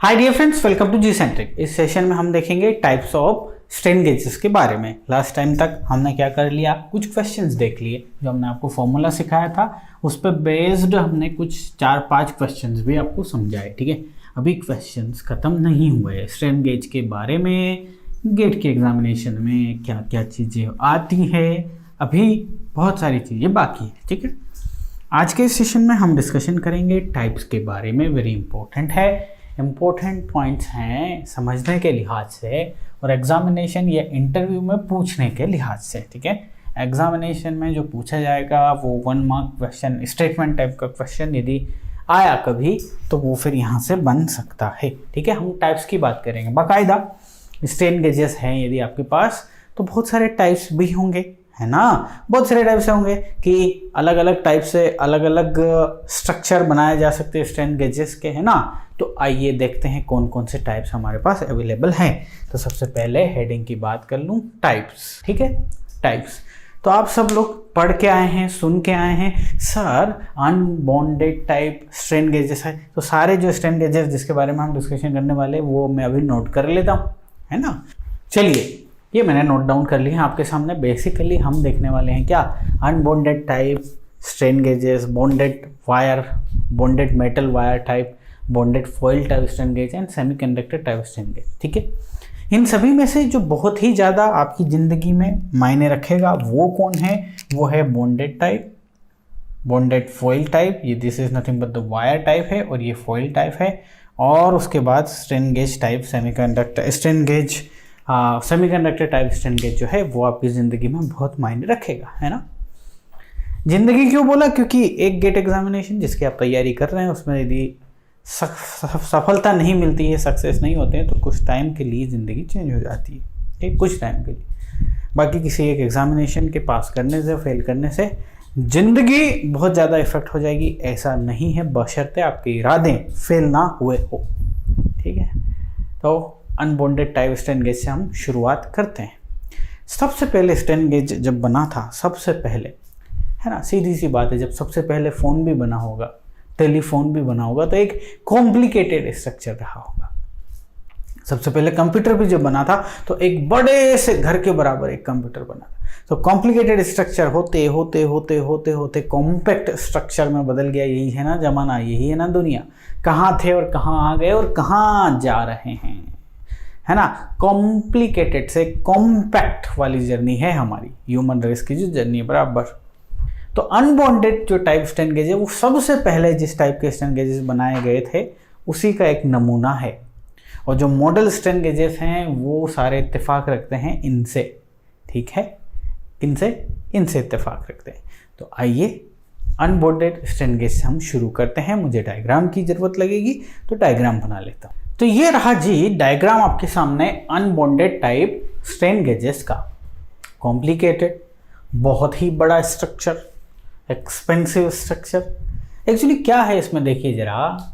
Hi dear friends, welcome to G centric. इस session में हम देखेंगे टाइप्स ऑफ स्ट्रेन गेजेस के बारे में। लास्ट टाइम तक हमने क्या कर लिया, कुछ क्वेश्चंस देख लिए। जो हमने आपको फॉर्मूला सिखाया था उस पर बेस्ड हमने कुछ 4-5 क्वेश्चंस भी आपको समझाए। ठीक है, अभी क्वेश्चंस खत्म नहीं हुए स्ट्रेन गेज के बारे में। गेट के एग्जामिनेशन में क्या क्या चीज़ें आती है, अभी बहुत सारी चीज़ें बाकी है। ठीक है, आज के सेशन में हम डिस्कशन करेंगे टाइप्स के बारे में। वेरी इंपॉर्टेंट है, इम्पोर्टेंट पॉइंट्स हैं समझने के लिहाज से और एग्जामिनेशन या इंटरव्यू में पूछने के लिहाज से। ठीक है, एग्जामिनेशन में जो पूछा जाएगा वो 1 मार्क क्वेश्चन, स्टेटमेंट टाइप का क्वेश्चन यदि आया कभी तो वो फिर यहाँ से बन सकता है। ठीक है, हम टाइप्स की बात करेंगे बाकायदा। स्ट्रेन गेजेस हैं यदि आपके पास तो बहुत सारे टाइप्स भी होंगे, है ना। बहुत सारे टाइप्स होंगे कि अलग अलग टाइप से अलग अलग स्ट्रक्चर बनाए जा सकते हैं स्ट्रेन गेजेस के, है ना। तो आइए देखते हैं कौन कौन से टाइप्स हमारे पास अवेलेबल हैं। तो सबसे पहले हेडिंग की बात कर लूँ, टाइप्स। ठीक है, टाइप्स। तो आप सब लोग पढ़ के आए हैं, सुन के आए हैं, sir unbonded type strain gauges है। तो सारे जो स्ट्रेन गेजेस जिसके बारे में हम डिस्कशन करने वाले वो मैं अभी नोट कर लेता हूँ, है ना। चलिए, ये मैंने नोट डाउन कर लिया है आपके सामने। बेसिकली हम देखने वाले हैं क्या, unbonded type strain gauges, bonded wire, bonded metal wire type, bonded foil type strain gauge and semiconductor type strain gauge. ठीक है, इन सभी में से जो बहुत ही ज़्यादा आपकी ज़िंदगी में मायने रखेगा वो कौन है, वो है bonded type, bonded foil type. ये this is nothing but the wire type है और ये फॉइल टाइप है। और उसके बाद strain gauge type semiconductor strain gauge, semiconductor type strain gauge जो है वो आपकी ज़िंदगी में बहुत मायने रखेगा, है ना। ज़िंदगी क्यों बोला, क्योंकि एक गेट एग्जामिनेशन जिसकी आप तैयारी कर रहे हैं उसमें यदि सफलता नहीं मिलती है, सक्सेस नहीं होते हैं तो कुछ टाइम के लिए ज़िंदगी चेंज हो जाती है। ठीक, कुछ टाइम के लिए। बाकी किसी एक एग्जामिनेशन के पास करने से, फेल करने से ज़िंदगी बहुत ज़्यादा इफेक्ट हो जाएगी, ऐसा नहीं है, बशर्ते आपके इरादे फेल ना हुए हो। ठीक है, तो अनबॉन्डेड टाइप स्ट्रेन गेज से हम शुरुआत करते हैं। सबसे पहले स्ट्रेन गेज जब बना था, सबसे पहले, है ना, सीधी सी बात है, जब सबसे पहले फ़ोन भी बना होगा, टेलीफोन भी बना होगा तो एक कॉम्प्लिकेटेड स्ट्रक्चर रहा होगा। सबसे पहले कंप्यूटर भी जब बना था तो एक बड़े से घर के बराबर एक कंप्यूटर बना था। तो कॉम्प्लिकेटेड स्ट्रक्चर होते होते होते होते होते कॉम्पैक्ट स्ट्रक्चर में बदल गया। यही है ना जमाना, यही है ना दुनिया। कहाँ थे और कहाँ आ गए और कहाँ जा रहे हैं, है ना। कॉम्प्लिकेटेड से कॉम्पैक्ट वाली जर्नी है हमारी ह्यूमन रेस की, जो जर्नी है बराबर। तो अनबॉन्डेड जो टाइप स्ट्रेन गेज है वो सबसे पहले जिस टाइप के स्ट्रेन गेजेस बनाए गए थे उसी का एक नमूना है। और जो मॉडल स्ट्रेन गेजेस हैं वो सारे इत्तेफाक रखते हैं इनसे। ठीक है, किनसे, इनसे इत्तेफाक रखते हैं। तो आइए अनबॉन्डेड स्ट्रेन गेज से हम शुरू करते हैं। मुझे डायग्राम की ज़रूरत लगेगी तो डायग्राम बना लेता हूँ। तो ये रहा जी डायग्राम आपके सामने अनबॉन्डेड टाइप स्ट्रेन गेजेस का। कॉम्प्लिकेटेड, बहुत ही बड़ा स्ट्रक्चर, एक्सपेंसिव स्ट्रक्चर। एक्चुअली क्या है इसमें देखिए ज़रा,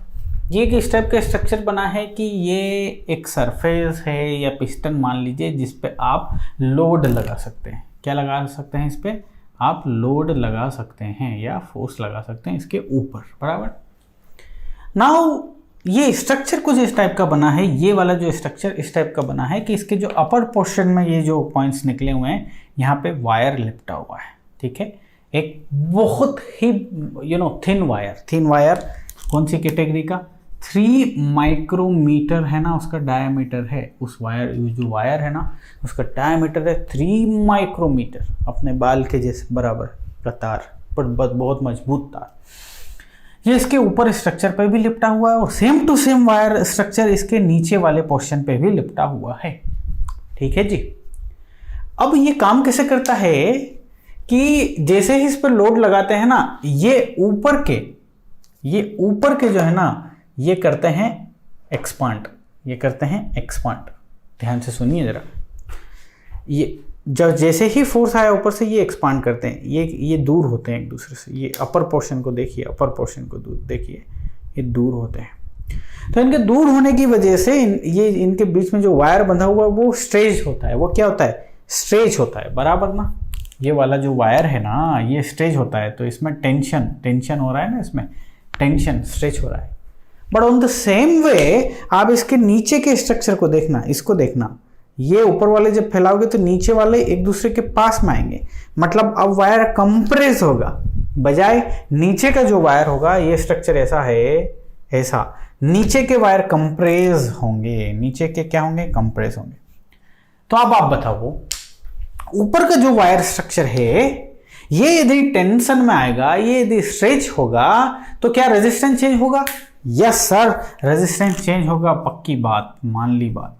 ये किस टाइप का स्ट्रक्चर बना है कि ये एक सरफेस है या पिस्टन मान लीजिए जिस पे आप लोड लगा सकते हैं। क्या लगा सकते हैं इस पे, आप लोड लगा सकते हैं या फोर्स लगा सकते हैं इसके ऊपर, बराबर। नाउ ये स्ट्रक्चर कुछ इस टाइप का बना है, ये वाला जो स्ट्रक्चर इस टाइप का बना है कि इसके जो अपर पोर्शन में ये जो पॉइंट्स निकले हुए हैं यहाँ पे वायर लिपटा हुआ है। ठीक है, एक बहुत ही थिन वायर, कौन सी कैटेगरी का, 3 माइक्रोमीटर है ना उसका डायमीटर है। उस वायर, जो वायर है ना उसका डायमीटर है 3 माइक्रोमीटर, अपने बाल के जैसे बराबर का तार, पर बहुत मजबूत तार। ये इसके ऊपर स्ट्रक्चर पे भी लिपटा हुआ है और same to same wire structure इसके नीचे वाले पोर्शन पे भी लिपटा हुआ है। ठीक है जी। अब ये काम कैसे करता है कि जैसे ही इस पर लोड लगाते हैं ना, ये ऊपर के जो है ना ये करते हैं एक्सपांड, ध्यान से सुनिए जरा। ये जब जैसे ही फोर्स आया ऊपर से ये एक्सपांड करते हैं, ये दूर होते हैं एक दूसरे से। ये अपर पोर्शन को देखिए, अपर पोर्शन को देखिए, ये दूर होते हैं। तो इनके दूर होने की वजह से ये इनके बीच में जो वायर बंधा हुआ है वो स्ट्रेच होता है। वो क्या होता है, स्ट्रेच होता है, बराबर ना। ये वाला जो वायर है ना ये स्ट्रेच होता है, तो इसमें टेंशन हो रहा है ना, इसमें टेंशन स्ट्रेच हो रहा है। But on the same way आप इसके नीचे के स्ट्रक्चर को देखना, इसको देखना, ये ऊपर वाले जब फैलाओगे तो नीचे वाले एक दूसरे के पास में आएंगे, मतलब अब वायर कंप्रेस होगा, बजाय नीचे का जो वायर होगा, ये स्ट्रक्चर ऐसा है, ऐसा नीचे के वायर कंप्रेस होंगे, नीचे के क्या होंगे, कंप्रेस होंगे। तो अब आप बताओ ऊपर का जो वायर स्ट्रक्चर है ये यदि टेंशन में आएगा, ये यदि स्ट्रेच होगा तो क्या रेजिस्टेंस चेंज होगा? यस सर, रेजिस्टेंस चेंज होगा, पक्की बात, मान ली बात।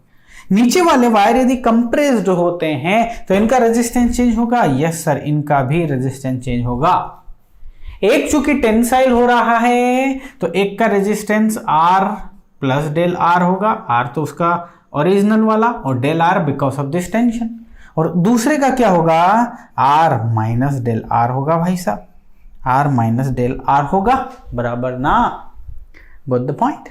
नीचे वाले वायर यदि कंप्रेस्ड होते हैं तो इनका रेजिस्टेंस चेंज होगा? यस सर, इनका भी रेजिस्टेंस चेंज होगा। एक चूंकि टेंसाइल हो रहा है तो एक का resistance R plus del R होगा, R तो उसका ओरिजिनल वाला और डेल R because of this tension, और दूसरे का क्या होगा? R माइनस डेल R होगा भाई साहब, R माइनस डेल R होगा, बराबर ना? Got the point.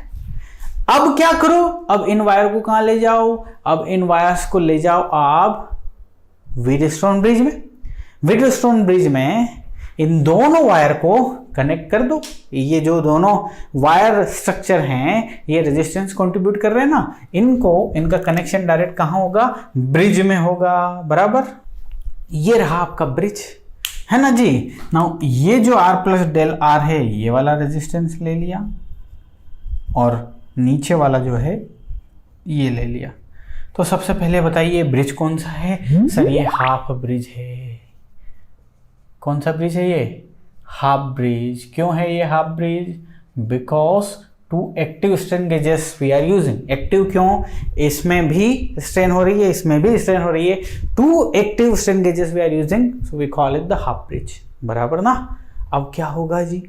अब क्या करो, अब इन वायर को कहां ले जाओ? अब इन वायर्स को ले जाओ आप व्हीटस्टोन ब्रिज में। व्हीटस्टोन ब्रिज में इन दोनों वायर को कनेक्ट कर दो। ये जो दोनों वायर स्ट्रक्चर हैं ये रेजिस्टेंस कंट्रीब्यूट कर रहे हैं ना, इनको, इनका कनेक्शन डायरेक्ट कहां होगा? ब्रिज में होगा, बराबर। ये रहा आपका ब्रिज, है ना जी। नाउ ये जो R प्लस डेल R है ये वाला रेजिस्टेंस ले लिया और नीचे वाला जो है ये ले लिया। तो सबसे पहले बताइए ब्रिज कौन सा है? सर ये हाफ ब्रिज है। कौन सा ब्रिज है ये? Half bridge. क्यों है ये half bridge? Because two active strain gauges we are using. Active क्यों? इसमें भी स्ट्रेन हो रही है, इसमें भी स्ट्रेन हो रही है, two active strain gauges we are using, so we call it the half bridge, बराबर ना। अब क्या होगा जी,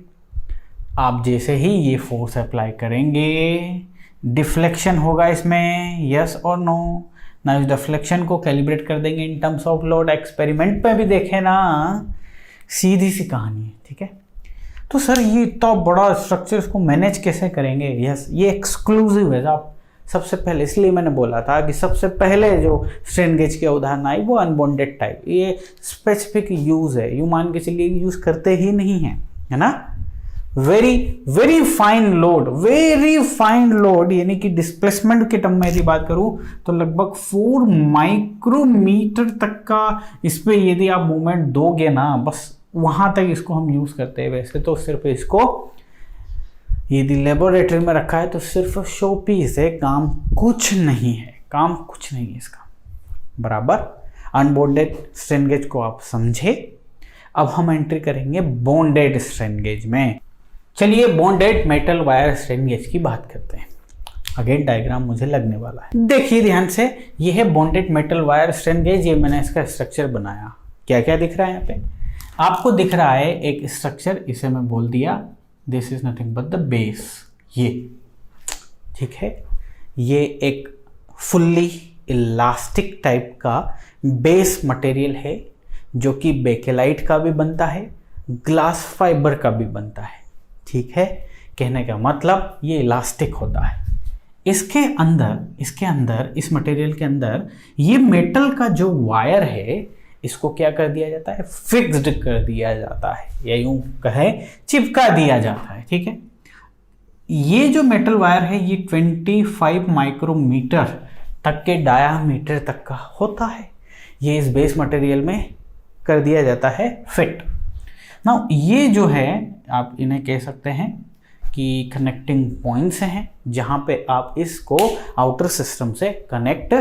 आप जैसे ही ये फोर्स अप्लाई करेंगे डिफ्लेक्शन होगा इसमें, यस और नो ना। इस डिफ्लेक्शन को कैलिब्रेट कर देंगे in terms of load. Experiment पे भी देखे ना, सीधी सी कहानी है, ठीक है। तो सर ये इतना बड़ा स्ट्रक्चर इसको मैनेज कैसे करेंगे? यस, ये एक्सक्लूसिव है आप। सबसे पहले इसलिए मैंने बोला था कि सबसे पहले जो स्ट्रेन गेज की अवधारणा आई वो अनबॉन्डेड टाइप, ये स्पेसिफिक यूज है, यूं मान के चलिए यूज करते ही नहीं है ना। Very very fine load, very fine load, यानी कि डिस्प्लेसमेंट के टर्म में यदि बात करूं तो लगभग 4 माइक्रोमीटर तक का इस पे यदि आप मूवमेंट दोगे ना, बस वहां तक इसको हम यूज करते हैं। वैसे तो सिर्फ इसको यदि लेबोरेटरी में रखा है तो सिर्फ शो पीस है, काम कुछ नहीं है, काम कुछ नहीं है इसका, बराबर। अनबॉन्डेड स्ट्रेन गेज को आप समझे। अब हम एंट्री करेंगे बॉन्डेड स्ट्रेन गेज में। चलिए bonded metal wire strain gauge की बात करते हैं। अगेन डायग्राम मुझे लगने वाला है, देखिए ध्यान से। ये है bonded metal wire strain gauge, ये मैंने इसका स्ट्रक्चर बनाया। क्या क्या दिख रहा है यहाँ पे? आपको दिख रहा है एक स्ट्रक्चर, इसे मैं बोल दिया this is nothing but the base, ये ठीक है। ये एक फुल्ली इलास्टिक टाइप का बेस मटेरियल है जो कि बेकेलाइट का भी बनता है, ग्लास फाइबर का भी बनता है, ठीक है। कहने का मतलब ये इलास्टिक होता है। इसके अंदर इस मटेरियल के अंदर ये मेटल का जो वायर है इसको क्या कर दिया जाता है? फिक्स्ड कर दिया जाता है, या यूं कहे चिपका दिया जाता है, ठीक है। ये जो मेटल वायर है ये 25 माइक्रोमीटर तक के डायामीटर तक का होता है। ये इस बेस मटेरियल में कर दिया जाता है फिट। नाउ ये जो है आप इन्हें कह सकते हैं कि कनेक्टिंग पॉइंट्स हैं जहां पे आप इसको आउटर सिस्टम से कनेक्ट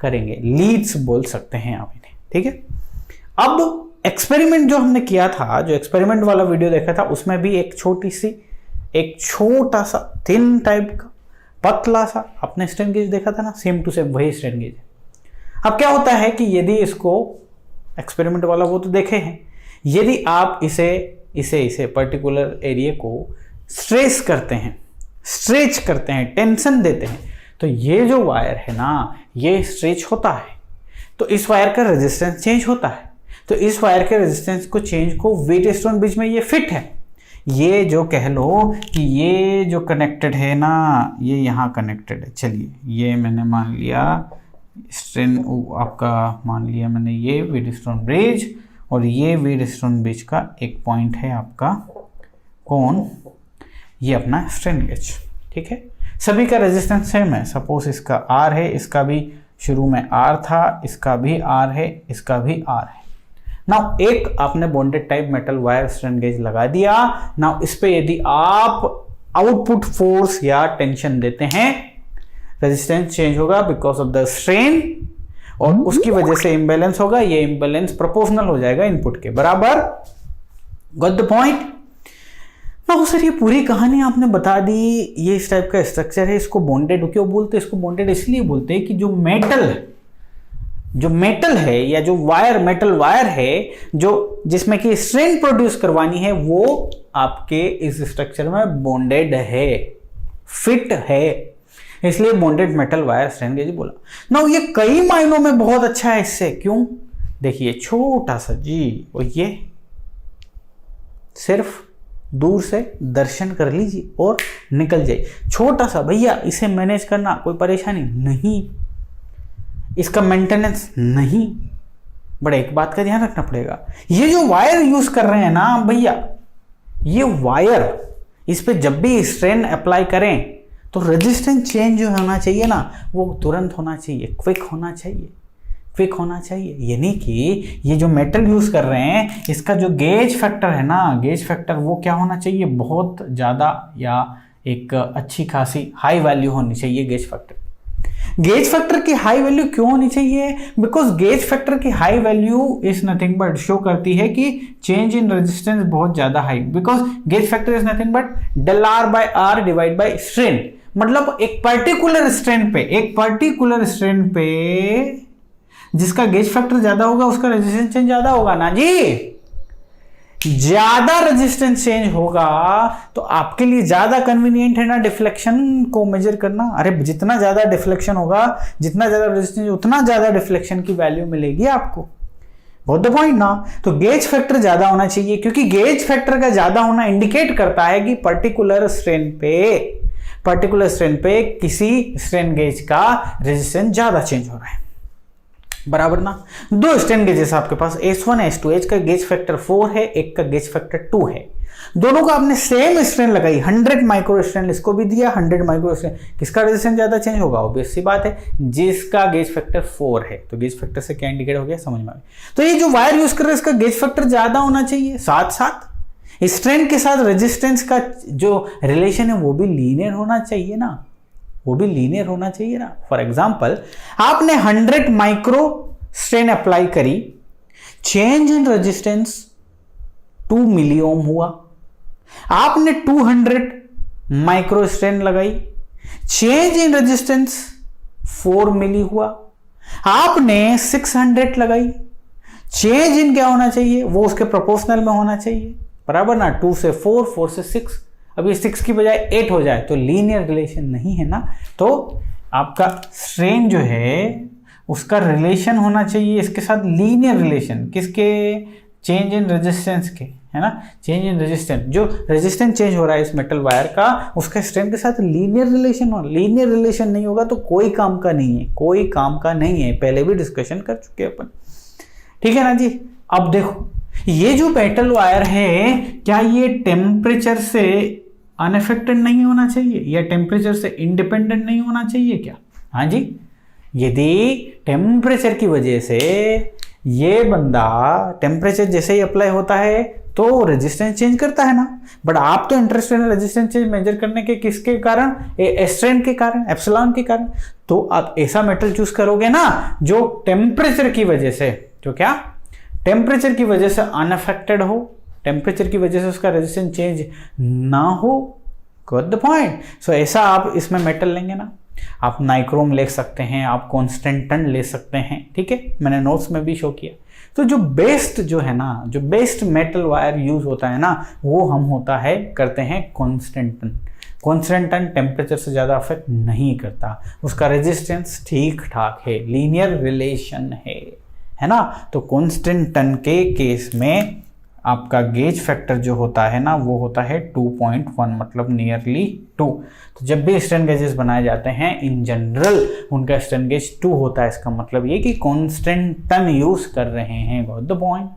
करेंगे, लीड्स बोल सकते हैं आप इन्हें, ठीक है। अब एक्सपेरिमेंट जो हमने किया था, जो एक्सपेरिमेंट वाला वीडियो देखा था, उसमें भी एक छोटा सा थिन टाइप का पतला सा आपने स्ट्रेन गेज देखा था ना, सेम टू सेम वही स्ट्रेन गेज है। अब क्या होता है कि यदि इसको एक्सपेरिमेंट वाला वो तो देखे हैं, यदि आप इसे पर्टिकुलर एरिया को स्ट्रेच करते हैं, टेंशन देते हैं, तो ये जो वायर है ना ये स्ट्रेच होता है, तो इस वायर का रेजिस्टेंस चेंज होता है। तो इस वायर के रेजिस्टेंस को चेंज को व्हीटस्टोन ब्रिज में ये फिट है। ये जो कह लो कि ये जो कनेक्टेड है ना, ये यहाँ कनेक्टेड है। चलिए ये मैंने मान लिया स्ट्रेन आपका, मान लिया मैंने ये व्हीटस्टोन ब्रिज, और ये व्हीटस्टोन ब्रिज का एक पॉइंट है आपका कौन, ये अपना स्ट्रेन गेज, ठीक है, सभी का रेजिस्टेंस सेम है। सपोज इसका R है, इसका भी शुरू में R था, इसका भी R है, इसका भी R है। नाउ एक आपने bonded type metal wire strain gauge लगा दिया। नाउ इस पे यदि आप आउटपुट फोर्स या टेंशन देते हैं, रेजिस्टेंस चेंज होगा बिकॉज ऑफ द स्ट्रेन, और उसकी वजह से इंबैलेंस होगा। ये इंबैलेंस प्रोपोर्शनल हो जाएगा इनपुट के बराबर। Got the point? ना सर ये पूरी कहानी आपने बता दी। ये इस टाइप का स्ट्रक्चर है, इसको बॉन्डेड क्यों बोलते हैं? इसको बॉन्डेड इसलिए बोलते हैं कि जो मेटल है या जो वायर, मेटल वायर है जो जिसमें कि स्ट्रेन प्रोड्यूस करवानी है, वो आपके इस स्ट्रक्चर में बॉन्डेड है, फिट है, इसलिए bonded metal wire strain gauge बोला। ना ये कई मायनों में बहुत अच्छा है इससे। क्यों? देखिए छोटा सा जी, और ये सिर्फ दूर से दर्शन कर लीजिए और निकल जाइए। छोटा सा भैया, इसे मैनेज करना कोई परेशानी नहीं, इसका मेंटेनेंस नहीं। बट एक बात का ध्यान रखना पड़ेगा, ये जो वायर यूज कर रहे हैं ना भैया, ये वायर, इस पे जब भी स्ट्रेन अप्लाई करें तो रेजिस्टेंस चेंज जो होना चाहिए ना, वो तुरंत होना चाहिए, क्विक होना चाहिए, क्विक होना चाहिए। यानी कि ये जो मेटल यूज कर रहे हैं, इसका जो गेज फैक्टर है ना, गेज फैक्टर वो क्या होना चाहिए? बहुत ज़्यादा या एक अच्छी खासी हाई वैल्यू होनी चाहिए गेज फैक्टर। गेज फैक्टर की हाई वैल्यू क्यों होनी चाहिए? बिकॉज गेज फैक्टर की high value is nothing but show करती है कि चेंज इन रेजिस्टेंस बहुत ज्यादा high, because gauge factor is nothing but del R by R divide by strain. मतलब एक पर्टिकुलर स्ट्रेन पे जिसका गेज फैक्टर ज्यादा होगा उसका रेजिस्टेंस चेंज ज्यादा होगा ना जी। ज्यादा रेजिस्टेंस चेंज होगा तो आपके लिए ज्यादा कन्वीनियंट है ना डिफ्लेक्शन को मेजर करना। अरे जितना ज्यादा डिफ्लेक्शन होगा, जितना ज्यादा रेजिस्टेंस, उतना ज्यादा डिफ्लेक्शन की वैल्यू मिलेगी आपको। गॉट द पॉइंट ना? तो गेज फैक्टर ज्यादा होना चाहिए, क्योंकि गेज फैक्टर का ज्यादा होना इंडिकेट करता है कि पर्टिकुलर स्ट्रेन पे किसी स्ट्रेन गेज का रेजिस्टेंस ज्यादा चेंज हो रहा है, बराबर ना। दो स्ट्रेन गेजेस आपके पास S1 S2, एक का गेज फैक्टर 4 है, एक का गेज फैक्टर 2 है। दोनों को आपने सेम स्ट्रेन लगाई, 100 माइक्रो स्ट्रेन इसको भी दिया, 100 माइक्रो स्ट्रेन। किसका रेजिस्टेंस ज्यादा चेंज होगा? ऑब्वियस सी बात है, जिसका गेज फैक्टर 4 है। तो गेज फैक्टर से क्या इंडिकेट हो गया, समझ में आ गया। तो ये जो वायर यूज कर रहे हैं इसका गेज फैक्टर ज्यादा होना चाहिए, साथ साथ स्ट्रेन के साथ रेजिस्टेंस का जो रिलेशन है वो भी लीनियर होना चाहिए ना, फॉर एग्जाम्पल आपने 100 माइक्रो स्ट्रेन अप्लाई करी, चेंज इन रेजिस्टेंस 2 मिली ओम हुआ। आपने 200 माइक्रो स्ट्रेन लगाई, चेंज इन रेजिस्टेंस 4 मिली हुआ। आपने 600 लगाई, चेंज इन क्या होना चाहिए? वो उसके प्रोपोर्शनल में होना चाहिए, बराबर ना। 2 से 4, 4 से 6, अभी 6 की बजाय 8 हो जाए तो लीनियर रिलेशन नहीं है ना। तो आपका स्ट्रेन जो है उसका रिलेशन होना चाहिए इसके साथ लीनियर रिलेशन, किसके? चेंज इन रेजिस्टेंस के, है ना। चेंज इन रेजिस्टेंस, जो रेजिस्टेंस चेंज हो रहा है इस मेटल वायर का, उसका स्ट्रेन के साथ लीनियर रिलेशन हो। लीनियर रिलेशन नहीं होगा तो कोई काम का नहीं है, पहले भी डिस्कशन कर चुके अपन, ठीक है ना जी। अब देखो ये जो मेटल वायर है, क्या ये टेम्परेचर से अनअफेक्टेड नहीं होना चाहिए या टेम्परेचर से इंडिपेंडेंट नहीं होना चाहिए क्या? हाँ जी। यदि टेम्परेचर की वजह से ये बंदा, टेम्परेचर जैसे ही अप्लाई होता है तो रेजिस्टेंस चेंज करता है ना। बट आप तो इंटरेस्टेड हैं रेजिस्टेंस चेंज मेजर करने के, किसके कारण? स्ट्रेन के कारण, एप्सिलॉन के कारण। तो आप ऐसा मेटल चूज करोगे ना जो टेम्परेचर की वजह से, जो क्या टेम्परेचर की वजह से अनअफेक्टेड हो, टेम्परेचर की वजह से उसका रेजिस्टेंस चेंज ना हो। Got the point? सो ऐसा आप इसमें मेटल लेंगे ना, आप नाइक्रोम ले सकते हैं, आप कॉन्स्टेंटन ले सकते हैं, ठीक है, मैंने नोट्स में भी शो किया। तो जो बेस्ट जो है ना, जो बेस्ट मेटल वायर यूज होता है ना, वो हम करते हैं कॉन्स्टेंटन टेम्परेचर से ज़्यादा अफेक्ट नहीं करता, उसका रेजिस्टेंस ठीक ठाक है, लीनियर रिलेशन है ना। तो कॉन्स्टेंटन के केस में आपका गेज फैक्टर जो होता है ना, वो होता है 2.1, मतलब नियरली 2। तो जब भी स्ट्रेन गेजेस बनाए जाते हैं इन जनरल उनका स्ट्रेन गेज 2 होता है। इसका मतलब ये कि कॉन्स्टेंटन यूज कर रहे हैं। Got the point?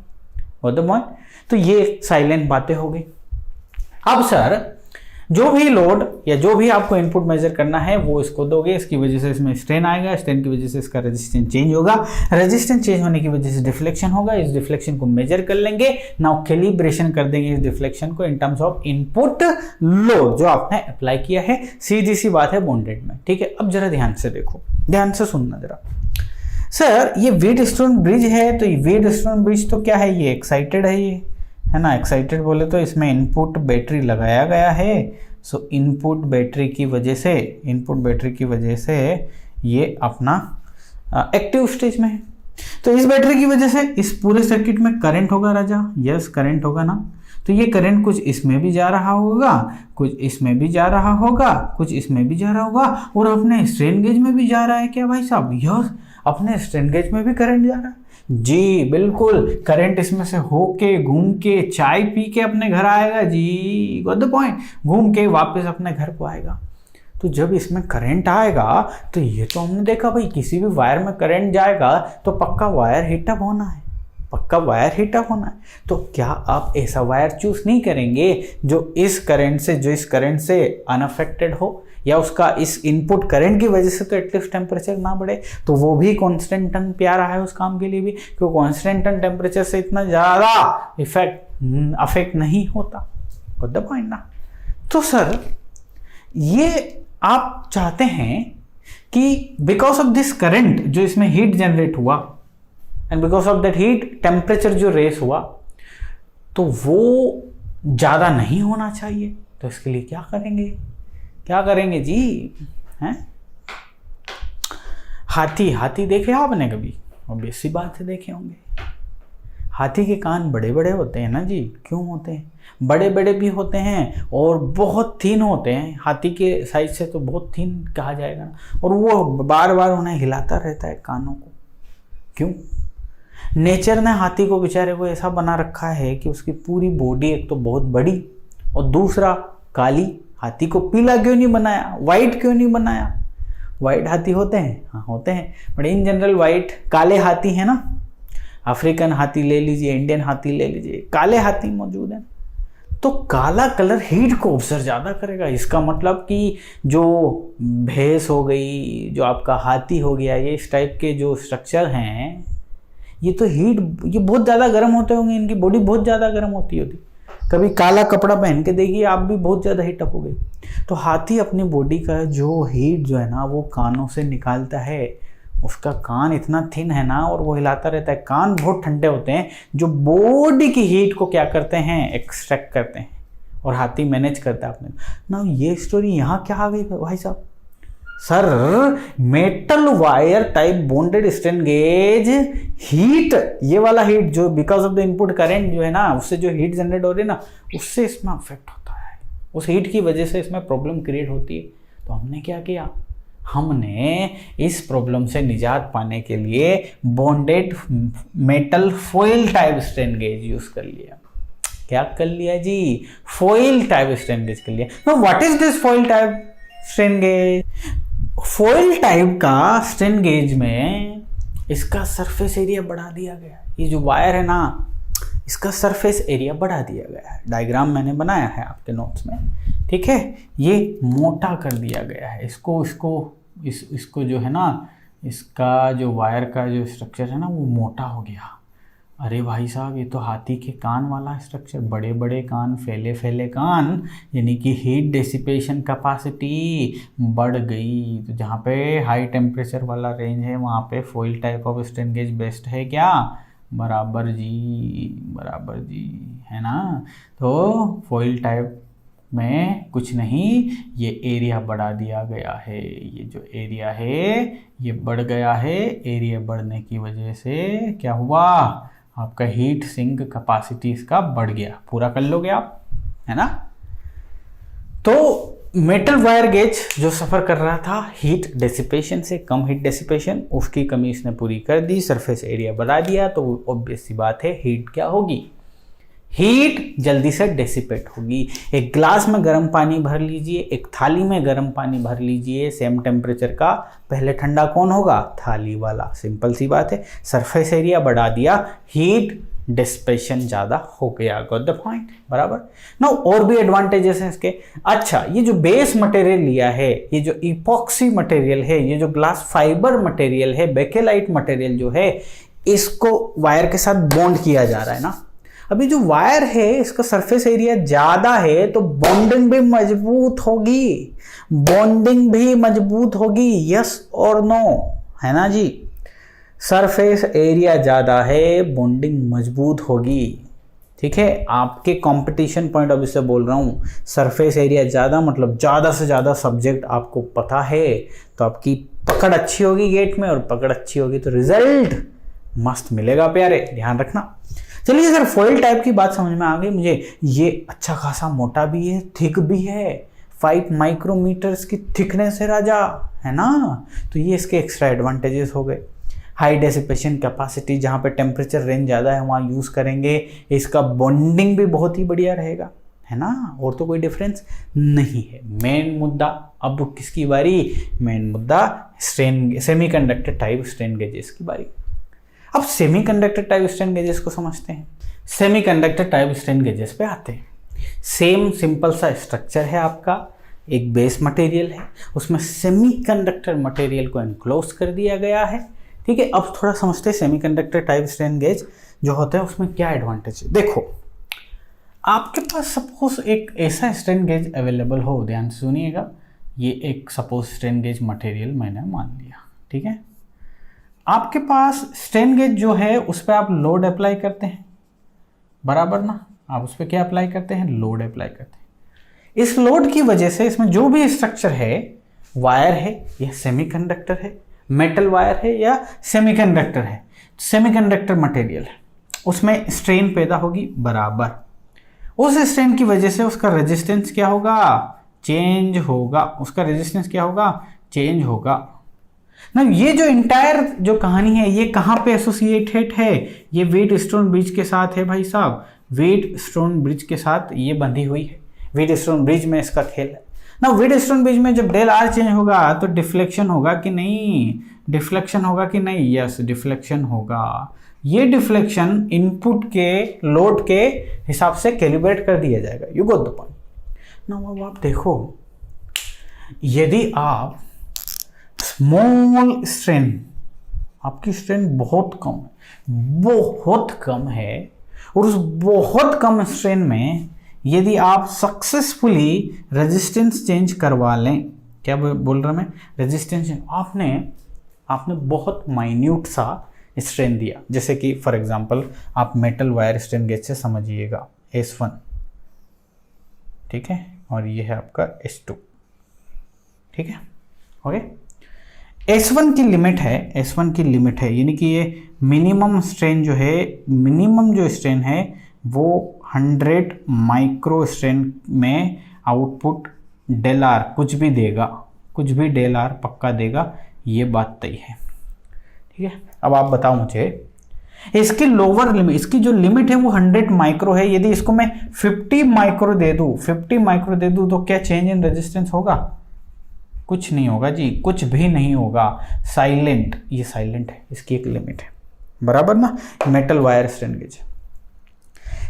तो ये साइलेंट बातें हो गई। अब सर जो भी लोड या जो भी आपको इनपुट मेजर करना है वो इसको दोगे, इसकी वजह से इसमें स्ट्रेन आएगा, स्ट्रेन की वजह से इसका रेजिस्टेंस चेंज होगा, रेजिस्टेंस चेंज होने की वजह से डिफ्लेक्शन होगा, इस डिफ्लेक्शन को मेजर कर लेंगे, नाउ कैलिब्रेशन कर देंगे इस डिफ्लेक्शन को in terms of input load जो आपने अप्लाई किया है। सीधी सी बात है बॉन्डेड में, ठीक है। अब जरा ध्यान से देखो, ध्यान से सुनना जरा। सर ये व्हीटस्टोन ब्रिज है, तो ये व्हीटस्टोन ब्रिज तो क्या है, ये एक्साइटेड है, ये है ना, एक्साइटेड बोले तो इसमें इनपुट बैटरी लगाया गया है। सो इनपुट बैटरी की वजह से ये अपना एक्टिव स्टेज में है। तो इस बैटरी की वजह से इस पूरे सर्किट में करंट होगा राजा, यस करंट होगा ना। तो ये करंट कुछ इसमें भी जा रहा होगा, कुछ इसमें भी जा रहा होगा, कुछ इसमें भी जा रहा होगा, और अपने स्ट्रेन गेज में भी जा रहा है क्या भाई साहब, यस अपने स्ट्रेन गेज में भी करंट जा रहा है जी, बिल्कुल। करंट इसमें से होके घूम के चाय पी के अपने घर आएगा जी, गॉट द पॉइंट, घूम के वापस अपने घर को आएगा। तो जब इसमें करंट आएगा तो ये तो हमने देखा भाई, किसी भी वायर में करंट जाएगा तो पक्का वायर हीटअप होना है, पक्का वायर हीटअप होना है। तो क्या आप ऐसा वायर चूज नहीं करेंगे जो इस करंट से अनअफेक्टेड हो, या उसका इस इनपुट करंट की वजह से तो एटलीस्ट टेम्परेचर ना बढ़े, तो वो भी कांस्टेंट टन प्यारा है उस काम के लिए भी, क्योंकि कांस्टेंट टन टेम्परेचर से इतना ज़्यादा अफेक्ट नहीं होता, गॉट द पॉइंट ना। तो सर ये आप चाहते हैं कि बिकॉज ऑफ दिस करंट जो इसमें हीट जनरेट हुआ and because of that heat temperature जो रेस हुआ तो वो ज़्यादा नहीं होना चाहिए, तो इसके लिए क्या करेंगे जी, हैं? हाथी देखे आपने कभी, ऑब्वियसली बात है देखे होंगे। हाथी के कान बड़े बड़े होते हैं ना जी, क्यों होते हैं, बड़े बड़े भी होते हैं और बहुत थिन होते हैं, हाथी के साइज से तो बहुत थिन कहा जाएगा ना, और वो बार बार उन्हें हिलाता रहता है कानों को, क्यों? नेचर ने हाथी को बेचारे को ऐसा बना रखा है कि उसकी पूरी बॉडी एक तो बहुत बड़ी और दूसरा काली। हाथी को पीला क्यों नहीं बनाया, वाइट क्यों नहीं बनाया? वाइट हाथी होते हैं, हाँ होते हैं, बट इन जनरल वाइट, काले हाथी है ना, अफ्रीकन हाथी ले लीजिए, इंडियन हाथी ले लीजिए, काले हाथी मौजूद हैं। तो काला कलर हीट को ऑब्जर्व ज़्यादा करेगा, इसका मतलब कि जो भैंस हो गई, जो आपका हाथी हो गया, ये इस टाइप के जो स्ट्रक्चर हैं, ये तो ये बहुत ज़्यादा गर्म होते होंगे, इनकी बॉडी बहुत ज़्यादा गर्म होती। कभी काला कपड़ा पहन के देखिए आप भी, बहुत ज़्यादा हीटअप हो गए। तो हाथी अपनी बॉडी का जो हीट जो है ना वो कानों से निकालता है, उसका कान इतना थिन है ना और वो हिलाता रहता है, कान बहुत ठंडे होते हैं जो बॉडी की हीट को क्या करते हैं, एक्सट्रैक्ट करते हैं, और हाथी मैनेज करता है अपने ना। ये स्टोरी यहाँ क्या आ गई भाई साहब? Sir metal wire type bonded strain gauge heat, ये वाला हीट जो because of the input current जो है ना, उससे जो हीट जनरेट हो रही है ना, उससे इसमें अफेक्ट होता है, उस हीट की वजह से इसमें प्रॉब्लम क्रिएट होती है। तो हमने क्या किया, हमने इस प्रॉब्लम से निजात पाने के लिए bonded metal foil type strain gauge use कर लिया। क्या कर लिया जी? फॉइल टाइप स्ट्रेन गेज कर लिया। तो what is this foil type strain gauge? Foil type का स्ट्रेन गेज में इसका सरफेस एरिया बढ़ा दिया गया। ये जो वायर है ना, इसका सरफेस एरिया बढ़ा दिया गया है। डायग्राम मैंने बनाया है आपके नोट्स में, ठीक है। ये मोटा कर दिया गया है, इसको जो है ना, इसका जो वायर का जो स्ट्रक्चर है ना वो मोटा हो गया। अरे भाई साहब, ये तो हाथी के कान वाला स्ट्रक्चर, बड़े बड़े कान, फैले फैले कान, यानी कि हीट डिसिपेशन कैपेसिटी बढ़ गई। तो जहाँ पे हाई टेम्परेचर वाला रेंज है वहाँ पे foil type of strain gauge best है क्या? बराबर जी, है ना। तो फॉइल टाइप में कुछ नहीं, ये एरिया बढ़ा दिया गया है। ये जो एरिया है ये बढ़ गया है। एरिया बढ़ने की वजह से क्या हुआ, आपका हीट सिंक कैपेसिटी इसका बढ़ गया। पूरा कर लोगे आप, है ना। तो मेटल वायर गेज जो सफ़र कर रहा था हीट डेसिपेशन से, कम हीट डेसिपेशन, उसकी कमी इसने पूरी कर दी, सरफेस एरिया बढ़ा दिया। तो ऑब्वियस सी बात है, हीट क्या होगी, हीट जल्दी से डेसिपेट होगी। एक ग्लास में गर्म पानी भर लीजिए, एक थाली में गर्म पानी भर लीजिए, सेम टेम्परेचर का, पहले ठंडा कौन होगा, थाली वाला। सिंपल सी बात है, सरफेस एरिया बढ़ा दिया, हीट डिस्पेशन ज़्यादा हो गया। Got the point? बराबर। नाउ और भी एडवांटेजेस हैं इसके। अच्छा, ये जो बेस मटेरियल लिया है, ये जो इपॉक्सी मटेरियल है, ये जो ग्लास फाइबर मटेरियल है, बेकेलाइट मटेरियल जो है, इसको वायर के साथ बॉन्ड किया जा रहा है ना। अभी जो वायर है इसका सरफेस एरिया ज़्यादा है तो बॉन्डिंग भी मजबूत होगी, बॉन्डिंग भी मजबूत होगी। यस और नो, है ना जी? सरफेस एरिया ज़्यादा है, बॉन्डिंग मजबूत होगी। ठीक है, आपके कंपटीशन पॉइंट ऑफ व्यू से बोल रहा हूँ। सरफेस एरिया ज़्यादा मतलब ज़्यादा से ज़्यादा सब्जेक्ट आपको पता है तो आपकी पकड़ अच्छी होगी गेट में, और पकड़ अच्छी होगी तो रिजल्ट मस्त मिलेगा प्यारे, ध्यान रखना। चलिए सर, फॉइल टाइप की बात समझ में आ गई मुझे। ये अच्छा खासा मोटा भी है, थिक भी है, 5 माइक्रोमीटर्स की थिकनेस है राजा, है ना। तो ये इसके एक्स्ट्रा एडवांटेजेस हो गए। हाई डेसिपेशन कैपेसिटी, जहाँ पे टेम्परेचर रेंज ज़्यादा है वहाँ यूज़ करेंगे। इसका बॉन्डिंग भी बहुत ही बढ़िया रहेगा, है ना। और तो कोई डिफरेंस नहीं है। मेन मुद्दा अब किसकी बारी? मेन मुद्दा सेमीकंडक्टर टाइप स्ट्रेन गेजेस की बारी। अब सेमीकंडक्टर टाइप स्ट्रेन गेजेस को समझते हैं। सेमीकंडक्टर टाइप स्ट्रेन गेजेस पे आते हैं। सेम सिंपल सा स्ट्रक्चर है आपका, एक बेस मटेरियल है, उसमें सेमीकंडक्टर मटेरियल को एनक्लोज कर दिया गया है। ठीक है, अब थोड़ा समझते हैं सेमीकंडक्टर टाइप स्ट्रेन गेज जो होता है उसमें क्या एडवांटेज है। देखो, आपके पास सपोज एक ऐसा स्ट्रेन गेज अवेलेबल हो, ध्यान से सुनिएगा। ये एक सपोज स्ट्रेन गेज मटेरियल मैंने मान लिया, ठीक है। आपके पास स्ट्रेन गेज जो है उस पर आप लोड अप्लाई करते हैं, बराबर ना। आप उस पर क्या अप्लाई करते हैं? लोड अप्लाई करते हैं। इस लोड की वजह से इसमें जो भी स्ट्रक्चर है, वायर है या सेमीकंडक्टर है, मेटल वायर है या सेमीकंडक्टर है, सेमीकंडक्टर मटेरियल है, उसमें स्ट्रेन पैदा होगी, बराबर। उस स्ट्रेन की वजह से उसका रेजिस्टेंस क्या होगा? चेंज होगा। उसका रेजिस्टेंस क्या होगा? चेंज होगा ना। ये जो इंटायर जो कहानी है ये कहाँ पे एसोसिएटेड है? ये व्हीटस्टोन ब्रिज के साथ है भाई साहब। व्हीटस्टोन ब्रिज के साथ ये बंधी हुई है। व्हीटस्टोन ब्रिज में इसका खेल है ना। व्हीटस्टोन ब्रिज में जब डेल आर चेंज होगा तो डिफ्लेक्शन होगा कि नहीं? डिफ्लेक्शन होगा कि नहीं? यस, डिफ्लेक्शन होगा। ये डिफ्लेक्शन इनपुट के लोड के हिसाब से कैलिब्रेट कर दिया जाएगा। You got the point. Now अब आप देखो, यदि आप स्मॉल स्ट्रेन, आपकी स्ट्रेन बहुत कम है, और उस बहुत कम स्ट्रेन में यदि आप सक्सेसफुली रेजिस्टेंस चेंज करवा लें, क्या बोल रहा मैं? रेजिस्टेंस आपने बहुत माइन्यूट सा स्ट्रेन दिया, जैसे कि फॉर एग्जांपल आप मेटल वायर स्ट्रेन गेज से समझिएगा S1, ठीक है, और ये है आपका S2, ठीक है, ओके। S1 की लिमिट है, यानी कि ये मिनिमम स्ट्रेन जो है, मिनिमम जो स्ट्रेन है वो 100 माइक्रो स्ट्रेन में आउटपुट डेल आर कुछ भी डेल आर पक्का देगा, ये बात तय है, ठीक है। अब आप बताओ मुझे, इसकी लोअर लिमिट, इसकी जो लिमिट है वो 100 माइक्रो है। यदि इसको मैं 50 माइक्रो दे दूं तो क्या चेंज इन रेजिस्टेंस होगा? कुछ नहीं होगा जी, कुछ भी नहीं होगा। साइलेंट, ये साइलेंट है, इसकी एक लिमिट है, बराबर ना। Metal wire strain gauge.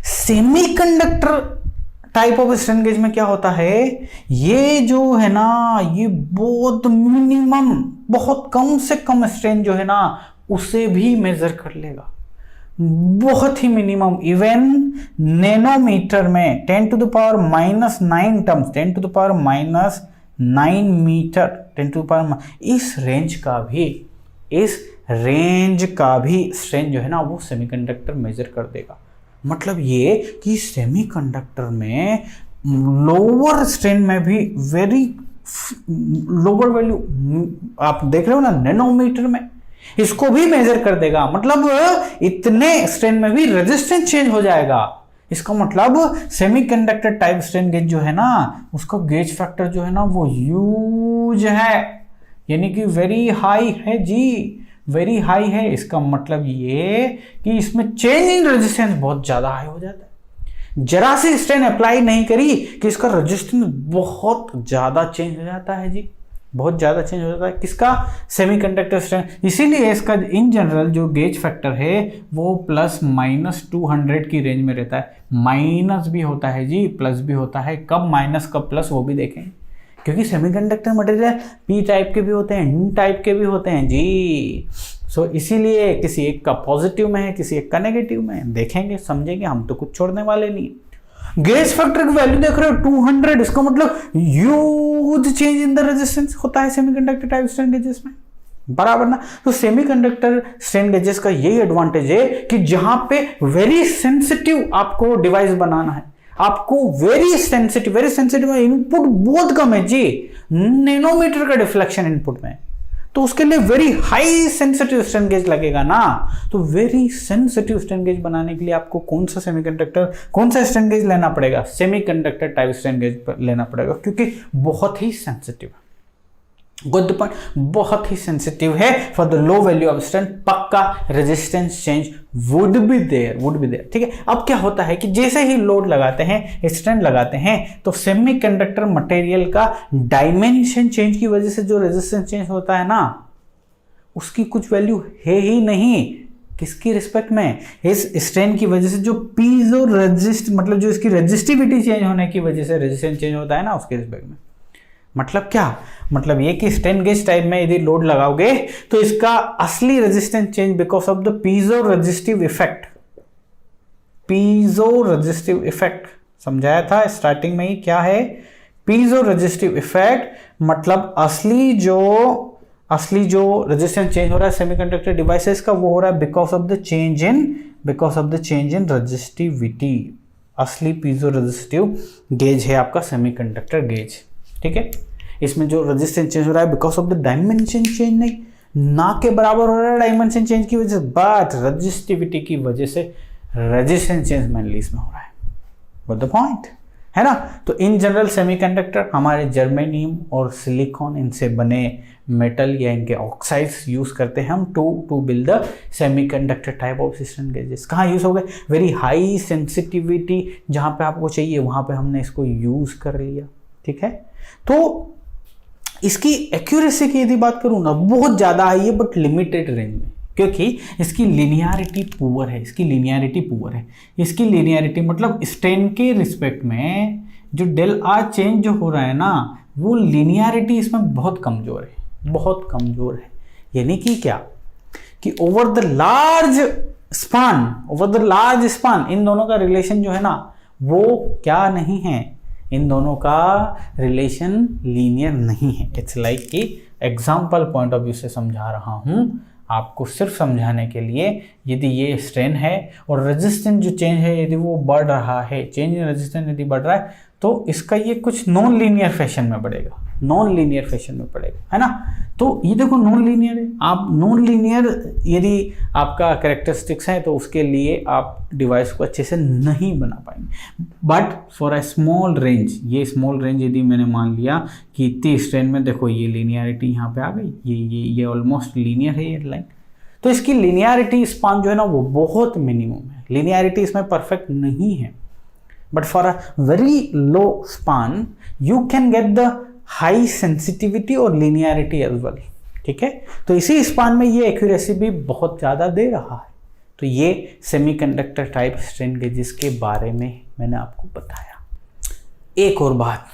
Semiconductor type of strain gauge में क्या होता है, ये जो है ना, ये बहुत मिनिमम, बहुत कम से कम स्ट्रेन जो है ना उसे भी मेजर कर लेगा, बहुत ही मिनिमम, इवन नैनोमीटर में 10 to the power -9 terms, 10 to the power -9 metre, 10 to the power, इस रेंज का भी स्ट्रेन जो है ना वो सेमीकंडक्टर मेजर कर देगा। मतलब ये कि सेमीकंडक्टर में लोअर स्ट्रेन में भी वेरी लोअर वैल्यू आप देख रहे हो ना, नैनोमीटर में, इसको भी मेजर कर देगा। मतलब इतने स्ट्रेन में भी रेजिस्टेंस चेंज हो जाएगा। इसका मतलब सेमीकंडक्टर टाइप स्ट्रेन गेज जो है ना उसका गेज फैक्टर जो है ना वो ह्यूज है, यानी कि वेरी हाई है जी, वेरी हाई है। इसका मतलब ये कि इसमें चेंज इन रेजिस्टेंस बहुत ज्यादा हाई हो जाता है। जरा सी स्ट्रेन अप्लाई नहीं करी कि इसका रेजिस्टेंस बहुत ज्यादा चेंज हो जाता है जी। बहुत ज़्यादा चेंज हो जाता है किसका, सेमीकंडक्टर स्ट्रेंथ। इसीलिए इसका इन जनरल जो गेज फैक्टर है वो ±200 की रेंज में रहता है। माइनस भी होता है जी, प्लस भी होता है, कब माइनस कब प्लस वो भी देखेंगे, क्योंकि सेमीकंडक्टर मटेरियल पी टाइप के भी होते हैं, एन टाइप के भी होते हैं जी। सो इसीलिए किसी एक का पॉजिटिव में है, किसी एक का नेगेटिव में है, देखेंगे समझेंगे, हम तो कुछ छोड़ने वाले नहीं। गेज फैक्टर की वैल्यू देख रहे हो 200, इसका मतलब huge change in the resistance होता है सेमीकंडक्टर टाइप स्ट्रेन गेजेस में, बराबर ना। तो सेमीकंडक्टर स्ट्रेन गेजेस का यही एडवांटेज है कि जहां पे वेरी सेंसिटिव आपको डिवाइस बनाना है, आपको वेरी सेंसिटिव इनपुट बहुत कम है जी, नैनोमीटर का डिफ्लेक्शन इनपुट में, तो उसके लिए very high sensitive strain gauge लगेगा ना। तो वेरी सेंसिटिव स्ट्रेन गेज बनाने के लिए आपको कौन सा स्ट्रेन गेज लेना पड़ेगा, सेमीकंडक्टर टाइप स्ट्रेन गेज लेना पड़ेगा, क्योंकि बहुत ही सेंसिटिव है। गुड पॉइंट, बहुत ही सेंसिटिव है for the low value of strength, पक्का resistance change would be there, ठीक है। अब क्या होता है कि जैसे ही लोड लगाते हैं, स्ट्रेंथ लगाते हैं, तो सेमीकंडक्टर मटेरियल का डायमेंशन चेंज की वजह से जो रेजिस्टेंस चेंज होता है ना, उसकी कुछ वैल्यू है ही नहीं। किसकी रिस्पेक्ट में, इस स्ट्रेन की वजह से जो पीजो रेजिस्ट, मतलब जो इसकी रेजिस्टिविटी चेंज होने की वजह से रेजिस्टेंस चेंज होता है ना, उसके रिस्पेक्ट में। मतलब क्या, मतलब ये कि स्ट्रेन गेज टाइप में यदि लोड लगाओगे तो इसका असली resistance change because of the piezo resistive effect. Piezo resistive effect समझाया था स्टार्टिंग में ही, क्या है पीजो रेजिस्टिव इफेक्ट, मतलब असली जो रेजिस्टेंस चेंज हो रहा है सेमीकंडक्टर डिवाइसेस का, वो हो रहा है because of the change in resistivity. असली पीजो रेजिस्टिव गेज है आपका सेमीकंडक्टर गेज, ठीक है। इसमें जो रेजिस्टेंस चेंज हो रहा है because of the dimension change, नहीं ना के बराबर हो रहा है डायमेंशन चेंज की वजह से, बट रेजिस्टिविटी की वजह से रेजिस्टेंस चेंज मेनली इसमें हो रहा है। व्हाट द पॉइंट है ना। तो इन जनरल सेमीकंडक्टर हमारे जर्मेनियम और सिलिकॉन, इनसे बने मेटल या इनके ऑक्साइड्स यूज करते हैं हम to build the semiconductor type of strain gauges. कहाँ यूज हो गए, वेरी हाई सेंसिटिविटी जहां पे आपको चाहिए वहां पे हमने इसको यूज कर लिया, ठीक है। तो इसकी एक्यूरेसी की यदि बात करूं ना, बहुत ज़्यादा हाई है बट लिमिटेड रेंज में, क्योंकि इसकी लीनियरिटी पुअर है। इसकी लीनियरिटी मतलब स्ट्रेन के रिस्पेक्ट में जो डेल आर चेंज जो हो रहा है ना, वो लीनियरिटी इसमें बहुत कमज़ोर है। यानी कि क्या, कि ओवर द लार्ज स्पान इन दोनों का रिलेशन जो है ना, वो क्या नहीं है, इन दोनों का रिलेशन लीनियर नहीं है। इट्स लाइक कि एग्जाम्पल पॉइंट ऑफ व्यू से समझा रहा हूं आपको, सिर्फ समझाने के लिए। यदि ये स्ट्रेन है और रेजिस्टेंस जो चेंज है यदि वो बढ़ रहा है, चेंज इन रेजिस्टेंस यदि बढ़ रहा है, तो इसका ये कुछ नॉन लीनियर फैशन में बढ़ेगा, है ना। तो ये देखो नॉन लीनियर है, आप नॉन लीनियर यदि आपका कैरेक्टरिस्टिक्स है तो उसके लिए आप डिवाइस को अच्छे से नहीं बना पाएंगे। But for a small range, ये स्मॉल रेंज यदि मैंने मान लिया कि इतनी स्ट्रेन में देखो ये लीनियरिटी यहाँ पे आ गई, ये ऑलमोस्ट लीनियर है ये लाइन, तो इसकी लीनियरिटी स्पान जो है ना वो बहुत मिनिमम है। लीनियरिटी इसमें परफेक्ट नहीं है, but for a very low span you can get the high sensitivity और लीनियरिटी एज वेल, ठीक है। तो इसी स्पान में ये एक्यूरेसी भी बहुत ज़्यादा दे रहा है। तो ये सेमीकंडक्टर टाइप स्ट्रेन गेजेस के बारे में मैंने आपको बताया। एक और बात,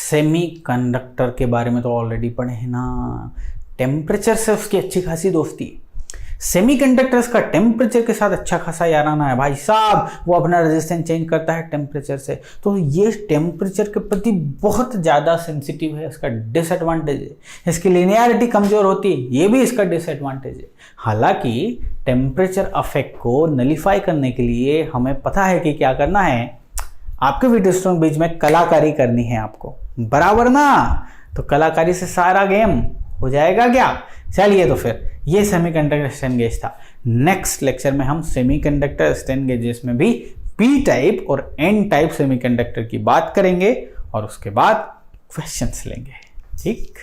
सेमीकंडक्टर के बारे में तो ऑलरेडी पढ़े हैं ना, टेम्परेचर से उसकी अच्छी खासी दोस्ती है। सेमीकंडक्टर्स का टेम्परेचर के साथ अच्छा खासा याराना है भाई साहब, वो अपना रेजिस्टेंस चेंज करता है टेम्परेचर से। तो ये टेम्परेचर के प्रति बहुत ज़्यादा सेंसिटिव है, इसका डिसएडवांटेज है। इसकी लीनियरिटी कमज़ोर होती है, ये भी इसका डिसएडवांटेज है। हालांकि टेम्परेचर अफेक्ट को नलीफाई करने के लिए हमें पता है कि क्या करना है, आपके वीडियो बीच में कलाकारी करनी है आपको, बराबर ना। तो कलाकारी से सारा गेम हो जाएगा क्या। चलिए तो फिर ये सेमीकंडक्टर स्ट्रेन गेज था। नेक्स्ट लेक्चर में हम सेमीकंडक्टर स्ट्रेन गेजेस में भी पी टाइप और एन टाइप सेमीकंडक्टर की बात करेंगे और उसके बाद क्वेश्चंस लेंगे, ठीक।